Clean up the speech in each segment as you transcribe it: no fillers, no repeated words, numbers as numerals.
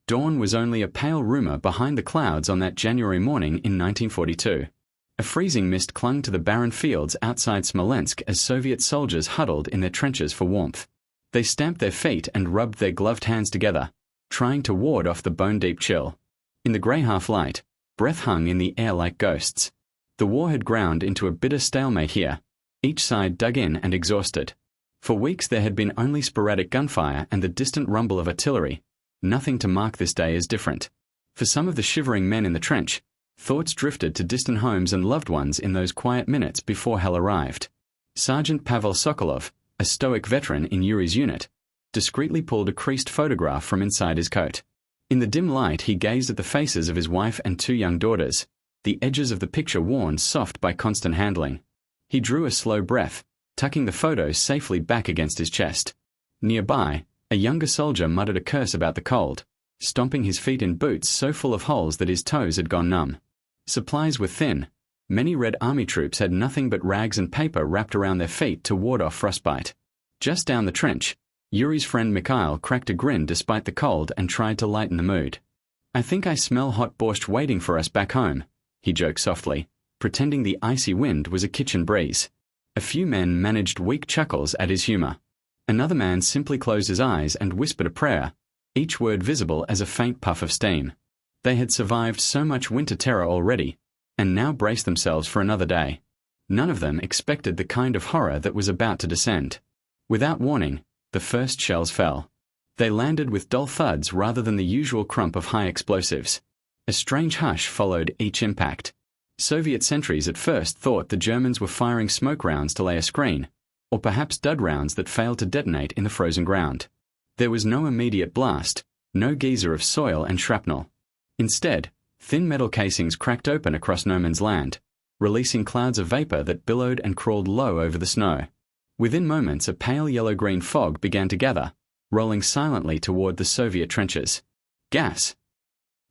Dawn was only a pale rumor behind the clouds on that January morning in 1942. A freezing mist clung to the barren fields outside Smolensk as Soviet soldiers huddled in their trenches for warmth. They stamped their feet and rubbed their gloved hands together, trying to ward off the bone-deep chill. In the grey half-light, breath hung in the air like ghosts. The war had ground into a bitter stalemate here, each side dug in and exhausted. For weeks there had been only sporadic gunfire and the distant rumble of artillery, nothing to mark this day as different. For some of the shivering men in the trench, thoughts drifted to distant homes and loved ones in those quiet minutes before hell arrived. Sergeant Pavel Sokolov, a stoic veteran in Yuri's unit, discreetly pulled a creased photograph from inside his coat. In the dim light he gazed at the faces of his wife and 2 young daughters, the edges of the picture worn soft by constant handling. He drew a slow breath, tucking the photos safely back against his chest. Nearby, a younger soldier muttered a curse about the cold, stomping his feet in boots so full of holes that his toes had gone numb. Supplies were thin. Many Red Army troops had nothing but rags and paper wrapped around their feet to ward off frostbite. Just down the trench, Yuri's friend Mikhail cracked a grin despite the cold and tried to lighten the mood. "I think I smell hot borscht waiting for us back home," he joked softly, pretending the icy wind was a kitchen breeze. A few men managed weak chuckles at his humor. Another man simply closed his eyes and whispered a prayer, each word visible as a faint puff of steam. They had survived so much winter terror already, and now braced themselves for another day. None of them expected the kind of horror that was about to descend. Without warning, the first shells fell. They landed with dull thuds rather than the usual crump of high explosives. A strange hush followed each impact. Soviet sentries at first thought the Germans were firing smoke rounds to lay a screen, or perhaps dud rounds that failed to detonate in the frozen ground. There was no immediate blast, no geyser of soil and shrapnel. Instead, thin metal casings cracked open across no man's land, releasing clouds of vapor that billowed and crawled low over the snow. Within moments a pale yellow-green fog began to gather, rolling silently toward the Soviet trenches. Gas!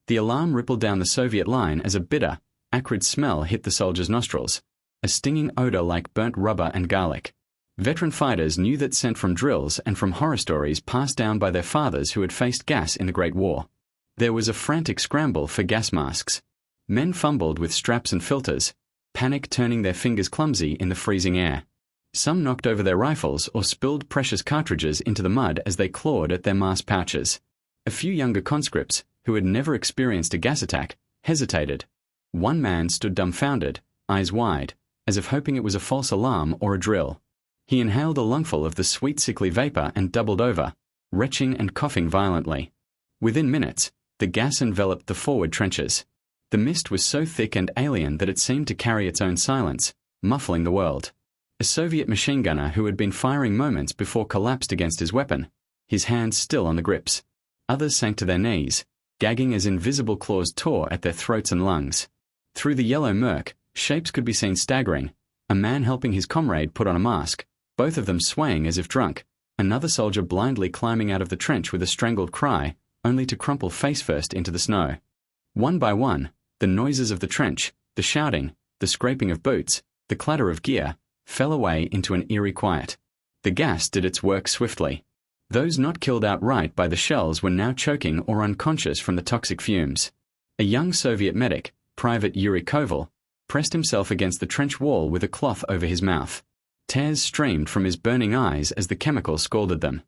The alarm rippled down the Soviet line as a bitter, acrid smell hit the soldiers' nostrils, a stinging odor like burnt rubber and garlic. Veteran fighters knew that scent from drills and from horror stories passed down by their fathers who had faced gas in the Great War. There was a frantic scramble for gas masks. Men fumbled with straps and filters, panic turning their fingers clumsy in the freezing air. Some knocked over their rifles or spilled precious cartridges into the mud as they clawed at their mask pouches. A few younger conscripts, who had never experienced a gas attack, hesitated. One man stood dumbfounded, eyes wide, as if hoping it was a false alarm or a drill. He inhaled a lungful of the sweet sickly vapor and doubled over, retching and coughing violently. Within minutes, the gas enveloped the forward trenches. The mist was so thick and alien that it seemed to carry its own silence, muffling the world. A Soviet machine gunner who had been firing moments before collapsed against his weapon, his hands still on the grips. Others sank to their knees, gagging as invisible claws tore at their throats and lungs. Through the yellow murk, shapes could be seen staggering, a man helping his comrade put on a mask, both of them swaying as if drunk, another soldier blindly climbing out of the trench with a strangled cry, only to crumple face first into the snow. One by one, the noises of the trench, the shouting, the scraping of boots, the clatter of gear, fell away into an eerie quiet. The gas did its work swiftly. Those not killed outright by the shells were now choking or unconscious from the toxic fumes. A young Soviet medic, Private Yuri Koval, pressed himself against the trench wall with a cloth over his mouth. Tears streamed from his burning eyes as the chemicals scalded them.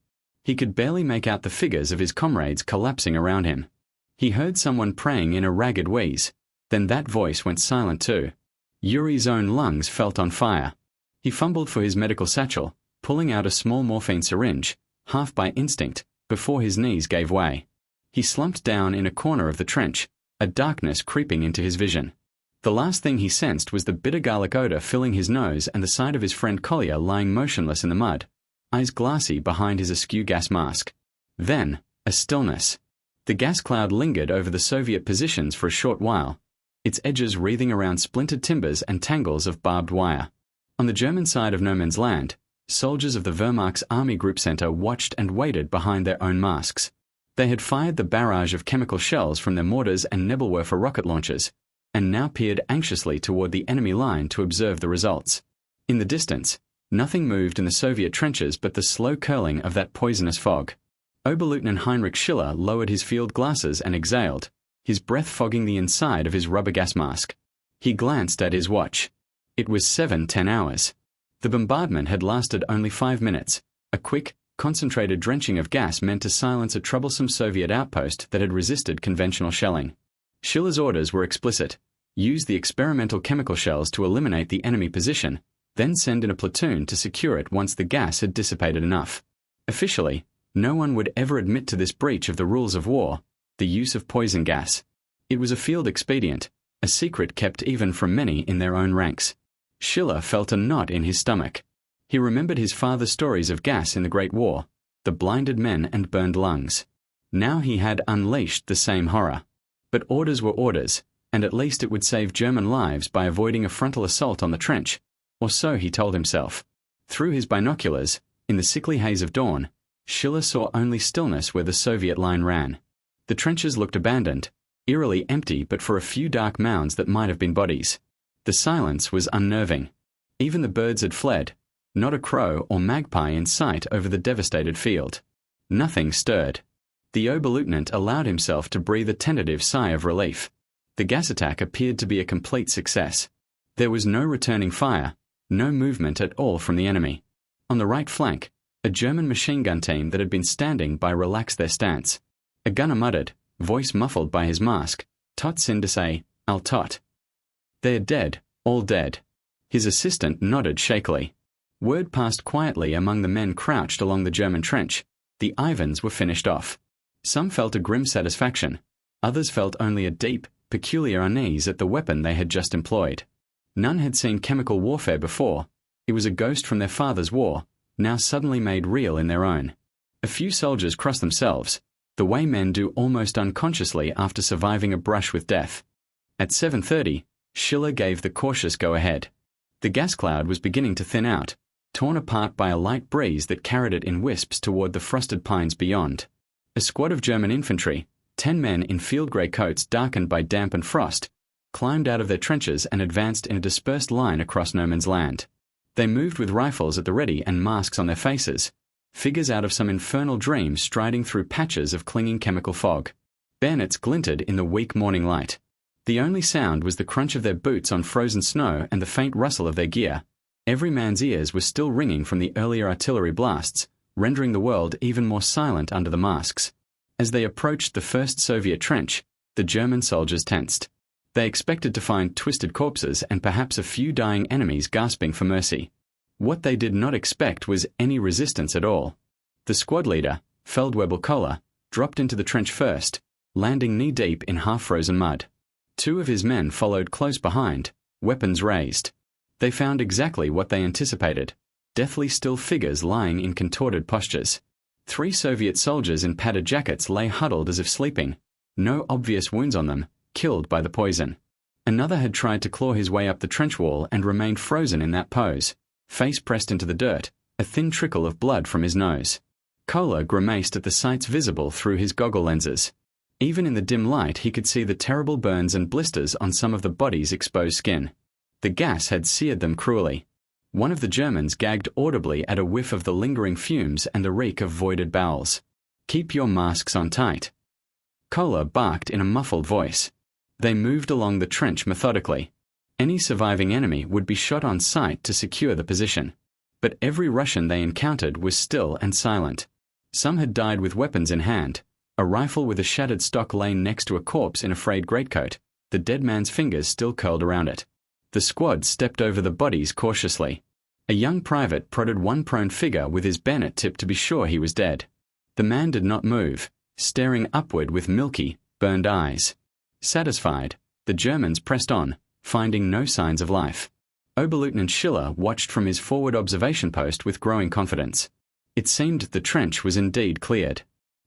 He could barely make out the figures of his comrades collapsing around him. He heard someone praying in a ragged wheeze. Then that voice went silent too. Yuri's own lungs felt on fire. He fumbled for his medical satchel, pulling out a small morphine syringe, half by instinct, before his knees gave way. He slumped down in a corner of the trench, a darkness creeping into his vision. The last thing he sensed was the bitter garlic odor filling his nose and the sight of his friend Kolya lying motionless in the mud, eyes glassy behind his askew gas mask. Then, a stillness. The gas cloud lingered over the Soviet positions for a short while, its edges wreathing around splintered timbers and tangles of barbed wire. On the German side of no man's land, soldiers of the Wehrmacht's Army Group Center watched and waited behind their own masks. They had fired the barrage of chemical shells from their mortars and Nebelwerfer rocket launchers, and now peered anxiously toward the enemy line to observe the results. In the distance, nothing moved in the Soviet trenches but the slow curling of that poisonous fog. Oberleutnant Heinrich Schiller lowered his field glasses and exhaled, his breath fogging the inside of his rubber gas mask. He glanced at his watch. It was 7:10 hours. The bombardment had lasted only 5 minutes. A quick, concentrated drenching of gas meant to silence a troublesome Soviet outpost that had resisted conventional shelling. Schiller's orders were explicit. Use the experimental chemical shells to eliminate the enemy position, then send in a platoon to secure it once the gas had dissipated enough. Officially, no one would ever admit to this breach of the rules of war, the use of poison gas. It was a field expedient, a secret kept even from many in their own ranks. Schiller felt a knot in his stomach. He remembered his father's stories of gas in the Great War, the blinded men and burned lungs. Now he had unleashed the same horror. But orders were orders, and at least it would save German lives by avoiding a frontal assault on the trench, or so he told himself. Through his binoculars, in the sickly haze of dawn, Schiller saw only stillness where the Soviet line ran. The trenches looked abandoned, eerily empty but for a few dark mounds that might have been bodies. The silence was unnerving. Even the birds had fled, not a crow or magpie in sight over the devastated field. Nothing stirred. The Oberleutnant allowed himself to breathe a tentative sigh of relief. The gas attack appeared to be a complete success. There was no returning fire, no movement at all from the enemy. On the right flank, a German machine gun team that had been standing by relaxed their stance. A gunner muttered, voice muffled by his mask, "Tots in to say, I'll tot." "They're dead, all dead." His assistant nodded shakily. Word passed quietly among the men crouched along the German trench. The Ivans were finished off. Some felt a grim satisfaction. Others felt only a deep, peculiar unease at the weapon they had just employed. None had seen chemical warfare before. It was a ghost from their father's war, now suddenly made real in their own. A few soldiers crossed themselves, the way men do almost unconsciously after surviving a brush with death. At 7:30, Schiller gave the cautious go-ahead. The gas cloud was beginning to thin out, torn apart by a light breeze that carried it in wisps toward the frosted pines beyond. A squad of German infantry, 10 men in field grey coats darkened by damp and frost, climbed out of their trenches and advanced in a dispersed line across no man's land. They moved with rifles at the ready and masks on their faces, figures out of some infernal dream striding through patches of clinging chemical fog. Bayonets glinted in the weak morning light. The only sound was the crunch of their boots on frozen snow and the faint rustle of their gear. Every man's ears were still ringing from the earlier artillery blasts, rendering the world even more silent under the masks. As they approached the first Soviet trench, the German soldiers tensed. They expected to find twisted corpses and perhaps a few dying enemies gasping for mercy. What they did not expect was any resistance at all. The squad leader, Feldwebel Kohler, dropped into the trench first, landing knee-deep in half-frozen mud. 2 of his men followed close behind, weapons raised. They found exactly what they anticipated, deathly still figures lying in contorted postures. 3 Soviet soldiers in padded jackets lay huddled as if sleeping, no obvious wounds on them, killed by the poison. Another had tried to claw his way up the trench wall and remained frozen in that pose, face pressed into the dirt, a thin trickle of blood from his nose. Kohler grimaced at the sights visible through his goggle lenses. Even in the dim light he could see the terrible burns and blisters on some of the body's exposed skin. The gas had seared them cruelly. One of the Germans gagged audibly at a whiff of the lingering fumes and the reek of voided bowels. "Keep your masks on tight." Kohler barked in a muffled voice. They moved along the trench methodically. Any surviving enemy would be shot on sight to secure the position. But every Russian they encountered was still and silent. Some had died with weapons in hand. A rifle with a shattered stock lay next to a corpse in a frayed greatcoat, the dead man's fingers still curled around it. The squad stepped over the bodies cautiously. A young private prodded one prone figure with his bayonet tip to be sure he was dead. The man did not move, staring upward with milky, burned eyes. Satisfied, the Germans pressed on, finding no signs of life. Oberleutnant Schiller watched from his forward observation post with growing confidence. It seemed the trench was indeed cleared.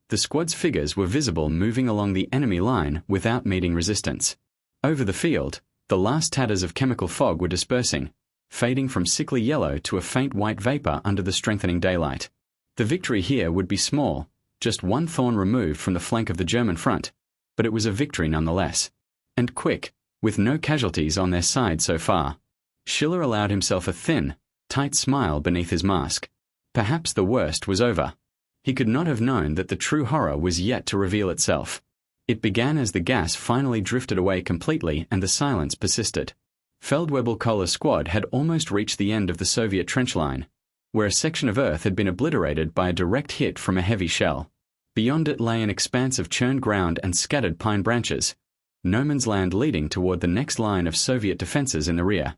The squad's figures were visible moving along the enemy line without meeting resistance. Over the field, the last tatters of chemical fog were dispersing, fading from sickly yellow to a faint white vapor under the strengthening daylight. The victory here would be small, just one thorn removed from the flank of the German front, but it was a victory nonetheless. And quick, with no casualties on their side so far. Schiller allowed himself a thin, tight smile beneath his mask. Perhaps the worst was over. He could not have known that the true horror was yet to reveal itself. It began as the gas finally drifted away completely and the silence persisted. Feldwebel Kohler's squad had almost reached the end of the Soviet trench line, where a section of earth had been obliterated by a direct hit from a heavy shell. Beyond it lay an expanse of churned ground and scattered pine branches, no man's land leading toward the next line of Soviet defenses in the rear.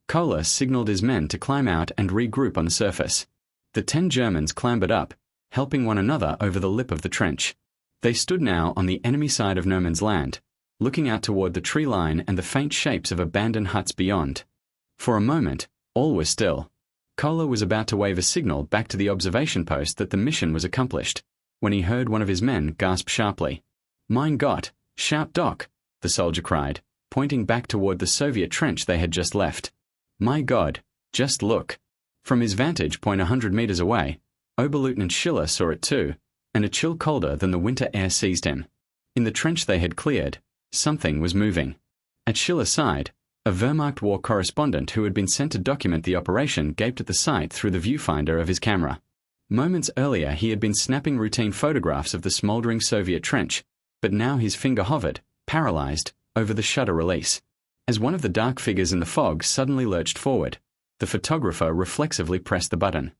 Kohler signaled his men to climb out and regroup on the surface. The 10 Germans clambered up, helping one another over the lip of the trench. They stood now on the enemy side of no man's land, looking out toward the tree line and the faint shapes of abandoned huts beyond. For a moment, all was still. Kohler was about to wave a signal back to the observation post that the mission was accomplished, when he heard one of his men gasp sharply. "Mein Gott, shout Doc," the soldier cried, pointing back toward the Soviet trench they had just left. "My God, just look." From his vantage point 100 meters away, Oberleutnant Schiller saw it too, and a chill colder than the winter air seized him. In the trench they had cleared, something was moving. At Schiller's side, a Wehrmacht war correspondent who had been sent to document the operation gaped at the sight through the viewfinder of his camera. Moments earlier he had been snapping routine photographs of the smoldering Soviet trench, but now his finger hovered, paralyzed, over the shutter release. As one of the dark figures in the fog suddenly lurched forward, the photographer reflexively pressed the button.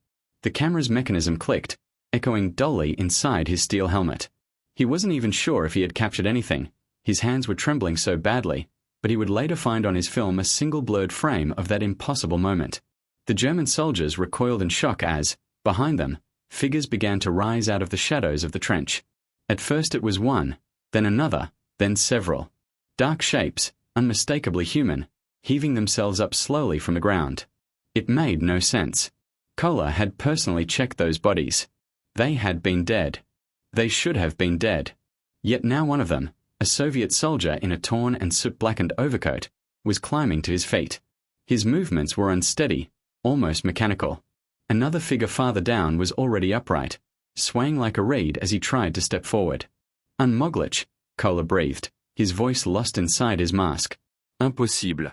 The camera's mechanism clicked, echoing dully inside his steel helmet. He wasn't even sure if he had captured anything. His hands were trembling so badly, but he would later find on his film a single blurred frame of that impossible moment. The German soldiers recoiled in shock as, behind them, figures began to rise out of the shadows of the trench. At first it was one, then another, then several. Dark shapes, unmistakably human, heaving themselves up slowly from the ground. It made no sense. Kohler had personally checked those bodies. They had been dead. They should have been dead. Yet now one of them, a Soviet soldier in a torn and soot-blackened overcoat, was climbing to his feet. His movements were unsteady, almost mechanical. Another figure farther down was already upright, swaying like a reed as he tried to step forward. "Unmöglich," Kohler breathed, his voice lost inside his mask. "Impossible."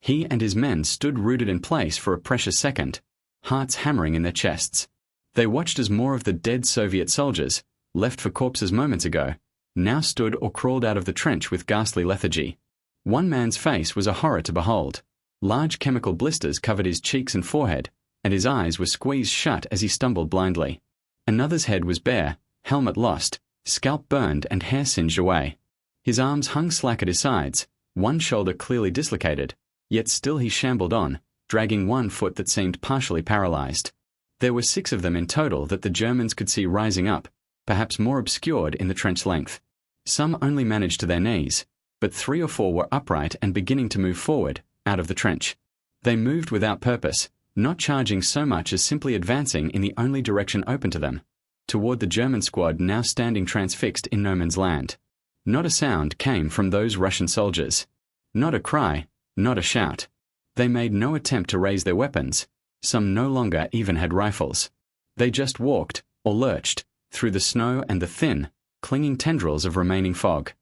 He and his men stood rooted in place for a precious second, hearts hammering in their chests. They watched as more of the dead Soviet soldiers, left for corpses moments ago, now stood or crawled out of the trench with ghastly lethargy. One man's face was a horror to behold. Large chemical blisters covered his cheeks and forehead, and his eyes were squeezed shut as he stumbled blindly. Another's head was bare, helmet lost, scalp burned and hair singed away. His arms hung slack at his sides, one shoulder clearly dislocated, yet still he shambled on, dragging one foot that seemed partially paralyzed. There were 6 of them in total that the Germans could see rising up, perhaps more obscured in the trench length. Some only managed to their knees, but 3 or 4 were upright and beginning to move forward, out of the trench. They moved without purpose, not charging so much as simply advancing in the only direction open to them, toward the German squad now standing transfixed in no man's land. Not a sound came from those Russian soldiers. Not a cry, not a shout. They made no attempt to raise their weapons. Some no longer even had rifles. They just walked, or lurched, through the snow and the thin, clinging tendrils of remaining fog.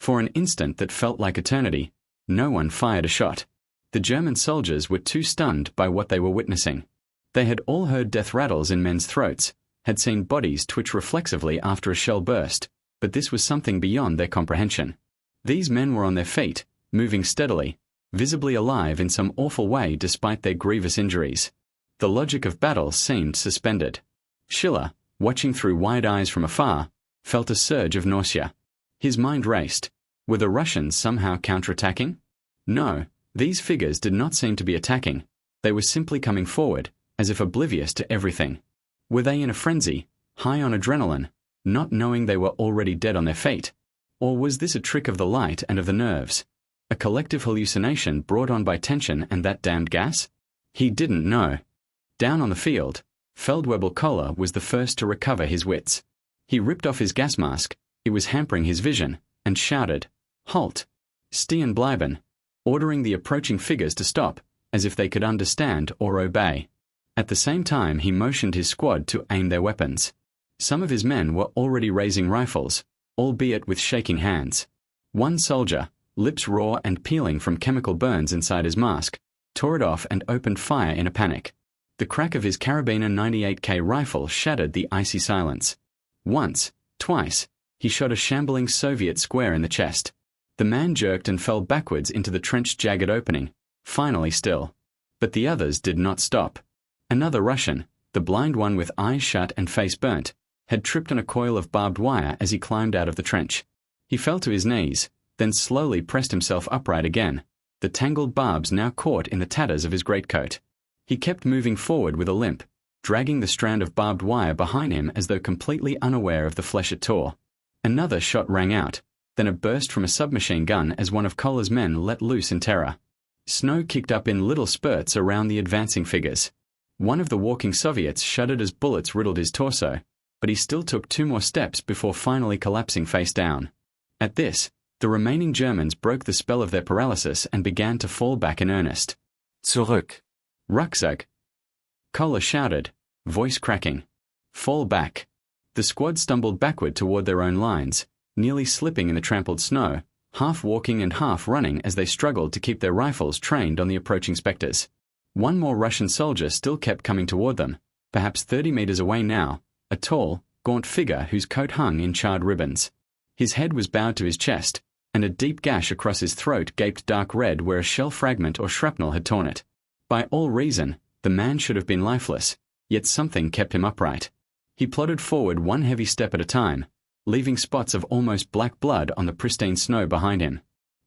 For an instant that felt like eternity, no one fired a shot. The German soldiers were too stunned by what they were witnessing. They had all heard death rattles in men's throats, had seen bodies twitch reflexively after a shell burst, but this was something beyond their comprehension. These men were on their feet, moving steadily, visibly alive in some awful way despite their grievous injuries. The logic of battle seemed suspended. Schiller, watching through wide eyes from afar, felt a surge of nausea. His mind raced. Were the Russians somehow counterattacking? No, these figures did not seem to be attacking. They were simply coming forward, as if oblivious to everything. Were they in a frenzy, high on adrenaline, not knowing they were already dead on their feet? Or was this a trick of the light and of the nerves? A collective hallucination brought on by tension and that damned gas? He didn't know. Down on the field, Feldwebel Kohler was the first to recover his wits. He ripped off his gas mask, it was hampering his vision, and shouted, "Halt! Stehen bleiben," ordering the approaching figures to stop, as if they could understand or obey. At the same time he motioned his squad to aim their weapons. Some of his men were already raising rifles, albeit with shaking hands. One soldier, lips raw and peeling from chemical burns inside his mask, tore it off and opened fire in a panic. The crack of his carabiner 98K rifle shattered the icy silence. Once, twice, he shot a shambling Soviet square in the chest. The man jerked and fell backwards into the trench's jagged opening, finally still. But the others did not stop. Another Russian, the blind one with eyes shut and face burnt, had tripped on a coil of barbed wire as he climbed out of the trench. He fell to his knees, then slowly pressed himself upright again, the tangled barbs now caught in the tatters of his greatcoat. He kept moving forward with a limp, dragging the strand of barbed wire behind him as though completely unaware of the flesh it tore. Another shot rang out, then a burst from a submachine gun as one of Koller's men let loose in terror. Snow kicked up in little spurts around the advancing figures. One of the walking Soviets shuddered as bullets riddled his torso, but he still took 2 more steps before finally collapsing face down. At this, the remaining Germans broke the spell of their paralysis and began to fall back in earnest. Zurück. Rucksack. Koller shouted, voice cracking. Fall back. The squad stumbled backward toward their own lines, nearly slipping in the trampled snow, half walking and half running as they struggled to keep their rifles trained on the approaching spectres. One more Russian soldier still kept coming toward them, perhaps 30 meters away now, a tall, gaunt figure whose coat hung in charred ribbons. His head was bowed to his chest, and a deep gash across his throat gaped dark red where a shell fragment or shrapnel had torn it. By all reason, the man should have been lifeless, yet something kept him upright. He plodded forward one heavy step at a time, leaving spots of almost black blood on the pristine snow behind him.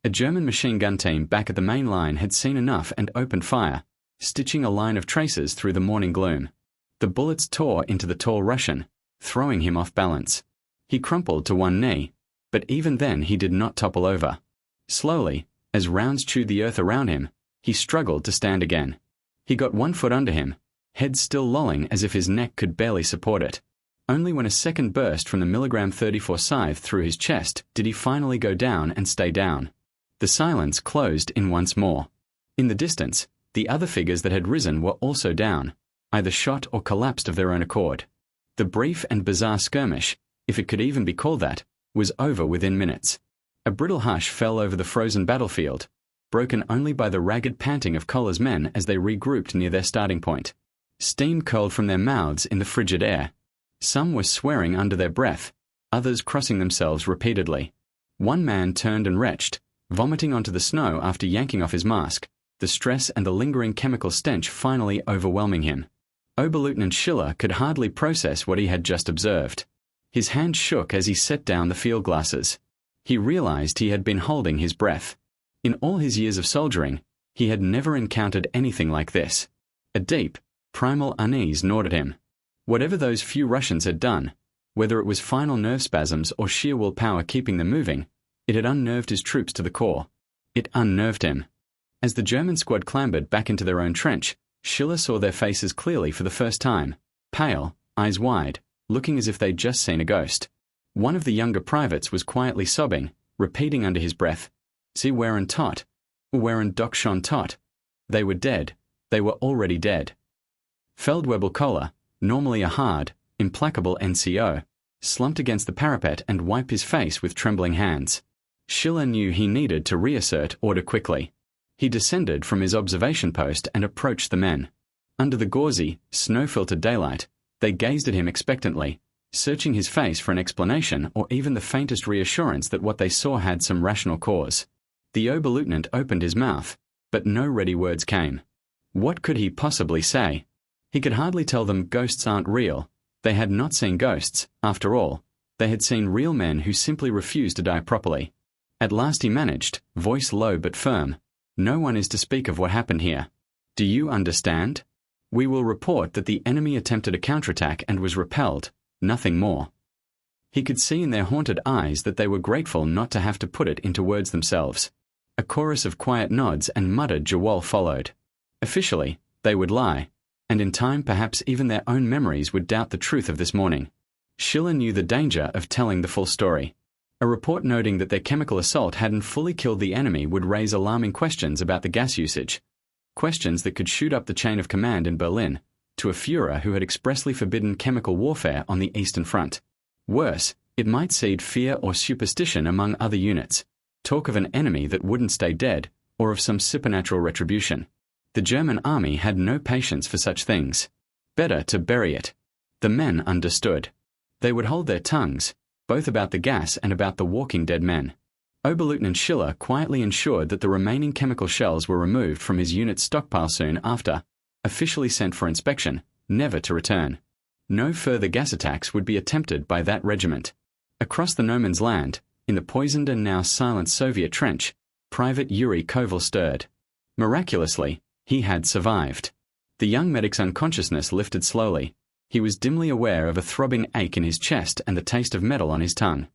A German machine gun team back at the main line had seen enough and opened fire, stitching a line of traces through the morning gloom. The bullets tore into the tall Russian, throwing him off balance. He crumpled to one knee, but even then he did not topple over. Slowly, as rounds chewed the earth around him, he struggled to stand again. He got 1 foot under him, head still lolling as if his neck could barely support it. Only when a second burst from the milligram 34 scythe through his chest did he finally go down and stay down. The silence closed in once more. In the distance, the other figures that had risen were also down, either shot or collapsed of their own accord. The brief and bizarre skirmish, if it could even be called that, was over within minutes. A brittle hush fell over the frozen battlefield, broken only by the ragged panting of Koller's men as they regrouped near their starting point. Steam curled from their mouths in the frigid air. Some were swearing under their breath, others crossing themselves repeatedly. One man turned and retched, vomiting onto the snow after yanking off his mask, the stress and the lingering chemical stench finally overwhelming him. Oberleutnant Schiller could hardly process what he had just observed. His hand shook as he set down the field glasses. He realized he had been holding his breath. In all his years of soldiering, he had never encountered anything like this. A deep, primal unease gnawed at him. Whatever those few Russians had done, whether it was final nerve spasms or sheer willpower keeping them moving, it had unnerved his troops to the core. It unnerved him. As the German squad clambered back into their own trench, Schiller saw their faces clearly for the first time, pale, eyes wide, looking as if they'd just seen a ghost. One of the younger privates was quietly sobbing, repeating under his breath, "Sie waren tot, waren doch schon tot." They were dead. They were already dead. Feldwebel Koller, normally a hard, implacable NCO, slumped against the parapet and wiped his face with trembling hands. Schiller knew he needed to reassert order quickly. He descended from his observation post and approached the men. Under the gauzy, snow-filtered daylight, they gazed at him expectantly, searching his face for an explanation or even the faintest reassurance that what they saw had some rational cause. The Oberleutnant opened his mouth, but no ready words came. What could he possibly say? He could hardly tell them ghosts aren't real. They had not seen ghosts, after all. They had seen real men who simply refused to die properly. At last he managed, voice low but firm, "No one is to speak of what happened here. Do you understand? We will report that the enemy attempted a counterattack and was repelled, nothing more." He could see in their haunted eyes that they were grateful not to have to put it into words themselves. A chorus of quiet nods and muttered jawol followed. Officially, they would lie, and in time perhaps even their own memories would doubt the truth of this morning. Schiller knew the danger of telling the full story. A report noting that their chemical assault hadn't fully killed the enemy would raise alarming questions about the gas usage. Questions that could shoot up the chain of command in Berlin, to a Führer who had expressly forbidden chemical warfare on the Eastern Front. Worse, it might seed fear or superstition among other units, talk of an enemy that wouldn't stay dead, or of some supernatural retribution. The German army had no patience for such things. Better to bury it. The men understood. They would hold their tongues, both about the gas and about the walking dead men. Oberleutnant Schiller quietly ensured that the remaining chemical shells were removed from his unit's stockpile soon after, officially sent for inspection, never to return. No further gas attacks would be attempted by that regiment. Across the no man's land, in the poisoned and now silent Soviet trench, Private Yuri Koval stirred. Miraculously, he had survived. The young medic's unconsciousness lifted slowly. He was dimly aware of a throbbing ache in his chest and the taste of metal on his tongue.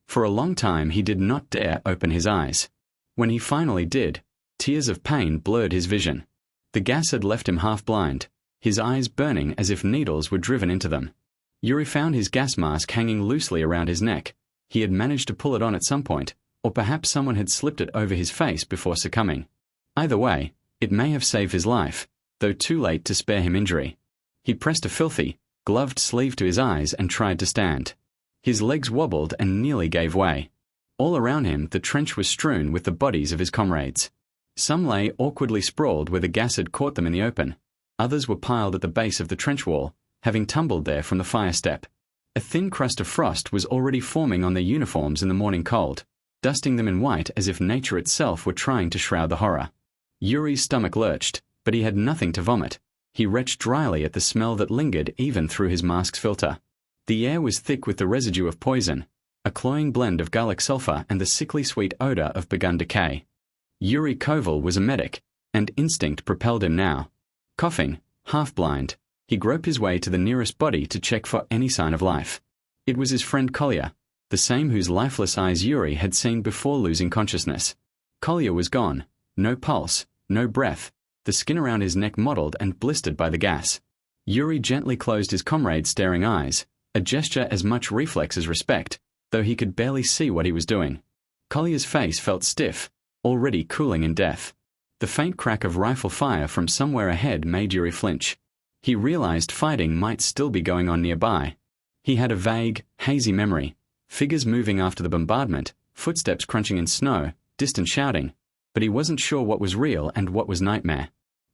For a long time he did not dare open his eyes. When he finally did, tears of pain blurred his vision. The gas had left him half blind, his eyes burning as if needles were driven into them. Yuri found his gas mask hanging loosely around his neck. He had managed to pull it on at some point, or perhaps someone had slipped it over his face before succumbing. Either way, it may have saved his life, though too late to spare him injury. He pressed a filthy, gloved sleeve to his eyes and tried to stand. His legs wobbled and nearly gave way. All around him the trench was strewn with the bodies of his comrades. Some lay awkwardly sprawled where the gas had caught them in the open. Others were piled at the base of the trench wall, having tumbled there from the fire step. A thin crust of frost was already forming on their uniforms in the morning cold, dusting them in white as if nature itself were trying to shroud the horror. Yuri's stomach lurched, but he had nothing to vomit. He retched dryly at the smell that lingered even through his mask's filter. The air was thick with the residue of poison, a cloying blend of gallic sulfur and the sickly sweet odor of begun decay. Yuri Koval was a medic, and instinct propelled him now. Coughing, half-blind, he groped his way to the nearest body to check for any sign of life. It was his friend Kolya, the same whose lifeless eyes Yuri had seen before losing consciousness. Kolya was gone, no pulse, no breath, the skin around his neck mottled and blistered by the gas. Yuri gently closed his comrade's staring eyes, a gesture as much reflex as respect, though he could barely see what he was doing. Kolya's face felt stiff, already cooling in death. The faint crack of rifle fire from somewhere ahead made Yuri flinch. He realized fighting might still be going on nearby. He had a vague, hazy memory, figures moving after the bombardment, footsteps crunching in snow, distant shouting, but he wasn't sure what was real and what was nightmare.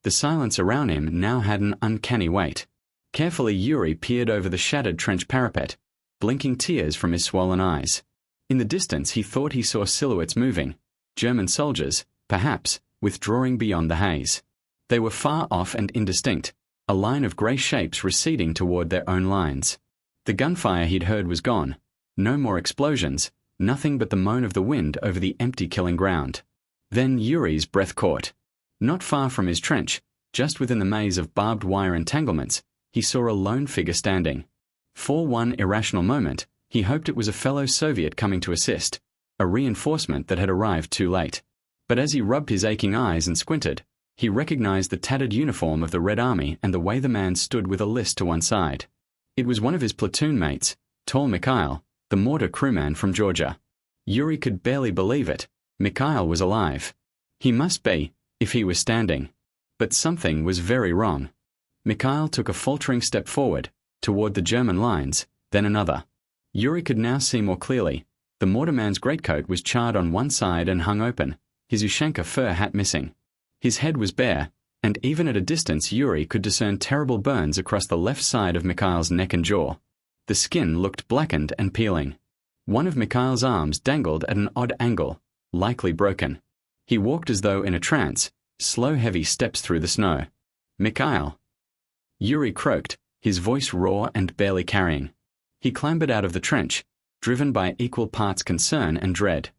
The silence around him now had an uncanny weight. Carefully Yuri peered over the shattered trench parapet, blinking tears from his swollen eyes. In the distance he thought he saw silhouettes moving, German soldiers, perhaps, withdrawing beyond the haze. They were far off and indistinct, a line of grey shapes receding toward their own lines. The gunfire he'd heard was gone. No more explosions, nothing but the moan of the wind over the empty killing ground. Then Yuri's breath caught. Not far from his trench, just within the maze of barbed wire entanglements, he saw a lone figure standing. For one irrational moment, he hoped it was a fellow Soviet coming to assist, a reinforcement that had arrived too late. But as he rubbed his aching eyes and squinted, he recognized the tattered uniform of the Red Army and the way the man stood with a list to one side. It was one of his platoon mates, tall Mikhail, the mortar crewman from Georgia. Yuri could barely believe it. Mikhail was alive. He must be, if he was standing. But something was very wrong. Mikhail took a faltering step forward, toward the German lines, then another. Yuri could now see more clearly. The mortarman's greatcoat was charred on one side and hung open, his Ushanka fur hat missing. His head was bare, and even at a distance Yuri could discern terrible burns across the left side of Mikhail's neck and jaw. The skin looked blackened and peeling. One of Mikhail's arms dangled at an odd angle, likely broken. He walked as though in a trance, slow heavy steps through the snow. "Mikhail!" Yuri croaked, his voice raw and barely carrying. He clambered out of the trench, driven by equal parts concern and dread.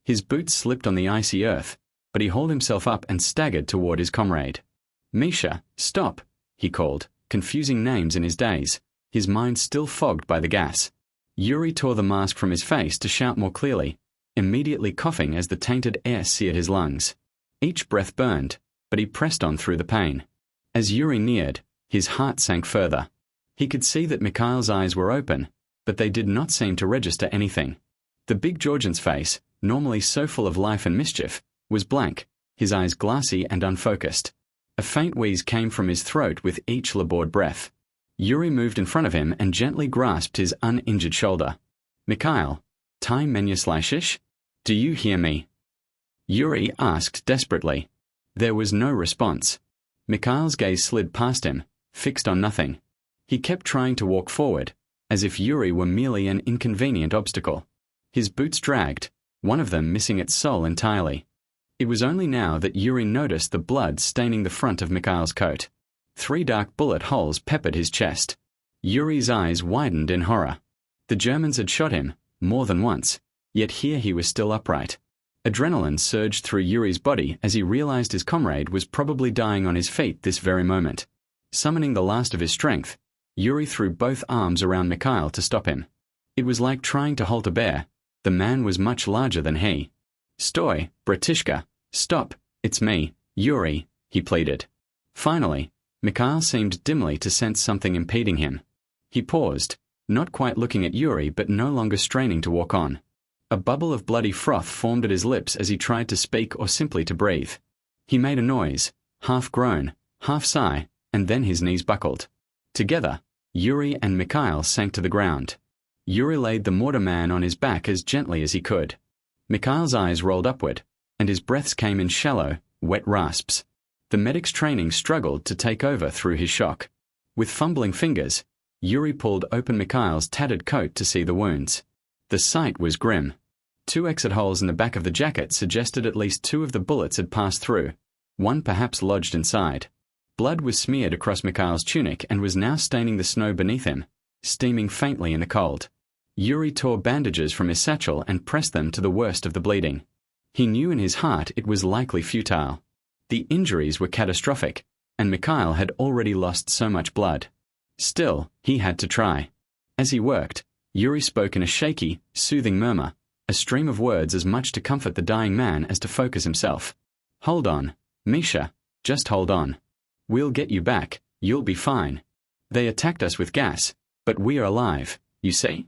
His boots slipped on the icy earth, but he hauled himself up and staggered toward his comrade. "Misha, stop!" he called, confusing names in his daze, his mind still fogged by the gas. Yuri tore the mask from his face to shout more clearly, immediately coughing as the tainted air seared his lungs. Each breath burned, but he pressed on through the pain. As Yuri neared, his heart sank further. He could see that Mikhail's eyes were open, but they did not seem to register anything. The big Georgian's face, normally so full of life and mischief, was blank, his eyes glassy and unfocused. A faint wheeze came from his throat with each labored breath. Yuri moved in front of him and gently grasped his uninjured shoulder. "Mikhail, ty menya slashish? Do you hear me?" Yuri asked desperately. There was no response. Mikhail's gaze slid past him, fixed on nothing. He kept trying to walk forward, as if Yuri were merely an inconvenient obstacle. His boots dragged, one of them missing its sole entirely. It was only now that Yuri noticed the blood staining the front of Mikhail's coat. 3 dark bullet holes peppered his chest. Yuri's eyes widened in horror. The Germans had shot him, more than once, yet here he was still upright. Adrenaline surged through Yuri's body as he realized his comrade was probably dying on his feet this very moment. Summoning the last of his strength, Yuri threw both arms around Mikhail to stop him. It was like trying to halt a bear. The man was much larger than he. "Stoy, bratishka, stop, it's me, Yuri," he pleaded. Finally, Mikhail seemed dimly to sense something impeding him. He paused, not quite looking at Yuri but no longer straining to walk on. A bubble of bloody froth formed at his lips as he tried to speak or simply to breathe. He made a noise, half groan, half sigh, and then his knees buckled. Together, Yuri and Mikhail sank to the ground. Yuri laid the mortar man on his back as gently as he could. Mikhail's eyes rolled upward, and his breaths came in shallow, wet rasps. The medic's training struggled to take over through his shock. With fumbling fingers, Yuri pulled open Mikhail's tattered coat to see the wounds. The sight was grim. 2 exit holes in the back of the jacket suggested at least 2 of the bullets had passed through, one perhaps lodged inside. Blood was smeared across Mikhail's tunic and was now staining the snow beneath him, steaming faintly in the cold. Yuri tore bandages from his satchel and pressed them to the worst of the bleeding. He knew in his heart it was likely futile. The injuries were catastrophic, and Mikhail had already lost so much blood. Still, he had to try. As he worked, Yuri spoke in a shaky, soothing murmur, a stream of words as much to comfort the dying man as to focus himself. "Hold on, Misha, just hold on. We'll get you back, you'll be fine. They attacked us with gas, but we are alive, you see?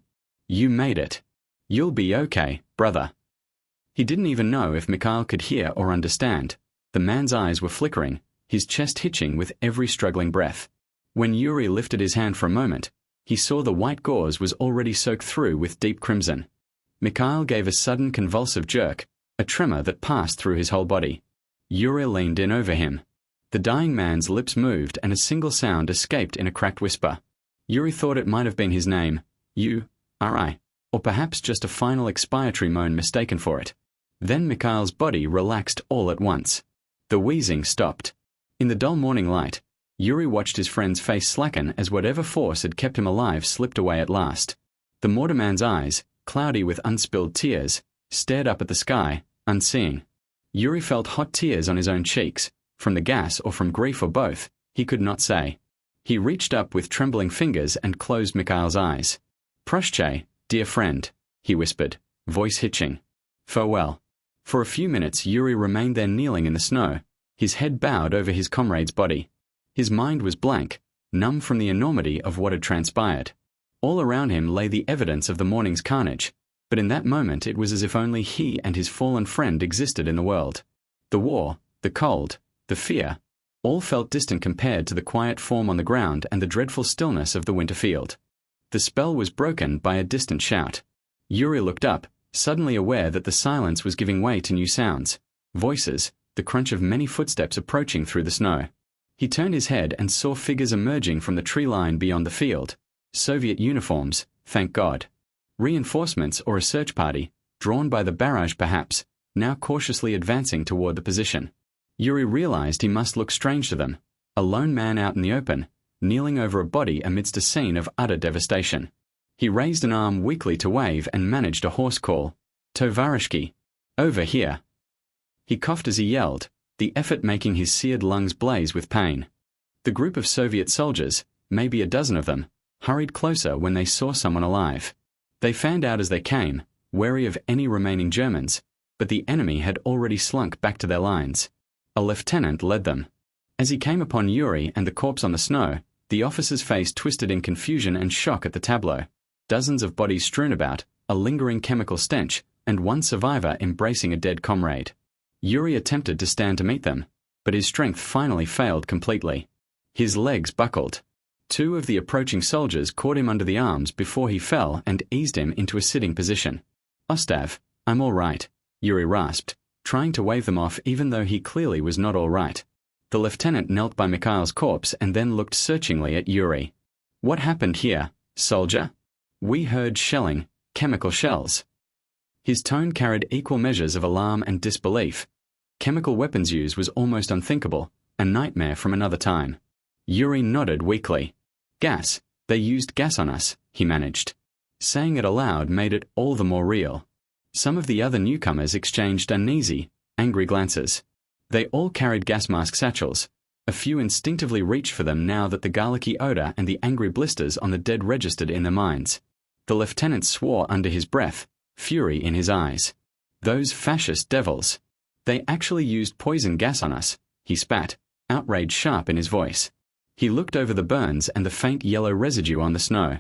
You made it. You'll be okay, brother." He didn't even know if Mikhail could hear or understand. The man's eyes were flickering, his chest hitching with every struggling breath. When Yuri lifted his hand for a moment, he saw the white gauze was already soaked through with deep crimson. Mikhail gave a sudden convulsive jerk, a tremor that passed through his whole body. Yuri leaned in over him. The dying man's lips moved and a single sound escaped in a cracked whisper. Yuri thought it might have been his name, U-R-I, or perhaps just a final expiatory moan mistaken for it. Then Mikhail's body relaxed all at once. The wheezing stopped. In the dull morning light, Yuri watched his friend's face slacken as whatever force had kept him alive slipped away at last. The mortarman's eyes, cloudy with unspilled tears, stared up at the sky, unseeing. Yuri felt hot tears on his own cheeks, from the gas or from grief or both, he could not say. He reached up with trembling fingers and closed Mikhail's eyes. "Proshche, dear friend," he whispered, voice hitching. "Farewell." For a few minutes Yuri remained there kneeling in the snow, his head bowed over his comrade's body. His mind was blank, numb from the enormity of what had transpired. All around him lay the evidence of the morning's carnage, but in that moment it was as if only he and his fallen friend existed in the world. The war, the cold, the fear, all felt distant compared to the quiet form on the ground and the dreadful stillness of the winter field. The spell was broken by a distant shout. Yuri looked up, suddenly aware that the silence was giving way to new sounds, voices, the crunch of many footsteps approaching through the snow. He turned his head and saw figures emerging from the tree line beyond the field. Soviet uniforms, thank God. Reinforcements or a search party, drawn by the barrage perhaps, now cautiously advancing toward the position. Yuri realized he must look strange to them, a lone man out in the open, kneeling over a body amidst a scene of utter devastation. He raised an arm weakly to wave and managed a hoarse call, "Tovarishki, over here." He coughed as he yelled, the effort making his seared lungs blaze with pain. The group of Soviet soldiers, maybe a dozen of them, hurried closer when they saw someone alive. They fanned out as they came, wary of any remaining Germans, but the enemy had already slunk back to their lines. A lieutenant led them. As he came upon Yuri and the corpse on the snow, the officer's face twisted in confusion and shock at the tableau. Dozens of bodies strewn about, a lingering chemical stench, and one survivor embracing a dead comrade. Yuri attempted to stand to meet them, but his strength finally failed completely. His legs buckled. 2 of the approaching soldiers caught him under the arms before he fell and eased him into a sitting position. "Ostav, I'm all right," Yuri rasped, trying to wave them off even though he clearly was not all right. The lieutenant knelt by Mikhail's corpse and then looked searchingly at Yuri. "What happened here, soldier?" We heard shelling, chemical shells. His tone carried equal measures of alarm and disbelief. Chemical weapons use was almost unthinkable, a nightmare from another time. Yuri nodded weakly. Gas. They used gas on us, he managed. Saying it aloud made it all the more real. Some of the other newcomers exchanged uneasy, angry glances. They all carried gas mask satchels. A few instinctively reached for them now that the garlicky odor and the angry blisters on the dead registered in their minds. The lieutenant swore under his breath, fury in his eyes. Those fascist devils. They actually used poison gas on us, he spat, outrage sharp in his voice. He looked over the burns and the faint yellow residue on the snow.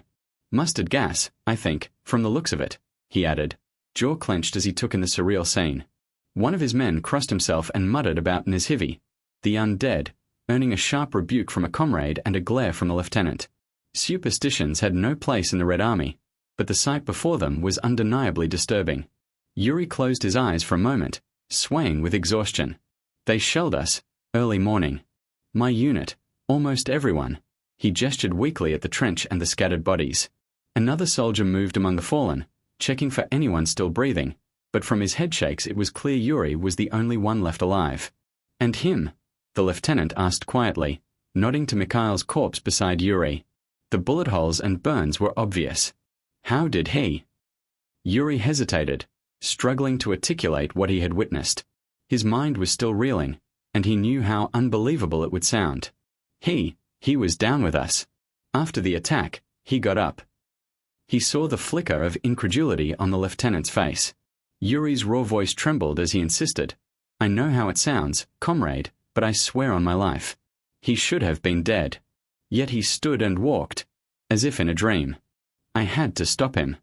Mustard gas, I think, from the looks of it, he added, jaw clenched as he took in the surreal scene. One of his men crossed himself and muttered about Nizhivi, the undead, earning a sharp rebuke from a comrade and a glare from the lieutenant. Superstitions had no place in the Red Army, but the sight before them was undeniably disturbing. Yuri closed his eyes for a moment, swaying with exhaustion. They shelled us, early morning. My unit, almost everyone. He gestured weakly at the trench and the scattered bodies. Another soldier moved among the fallen, checking for anyone still breathing, but from his headshakes it was clear Yuri was the only one left alive. And him? The lieutenant asked quietly, nodding to Mikhail's corpse beside Yuri. The bullet holes and burns were obvious. How did he? Yuri hesitated, struggling to articulate what he had witnessed. His mind was still reeling, and he knew how unbelievable it would sound. He was down with us. After the attack, he got up. He saw the flicker of incredulity on the lieutenant's face. Yuri's raw voice trembled as he insisted, I know how it sounds, comrade, but I swear on my life. He should have been dead. Yet he stood and walked, as if in a dream. I had to stop him.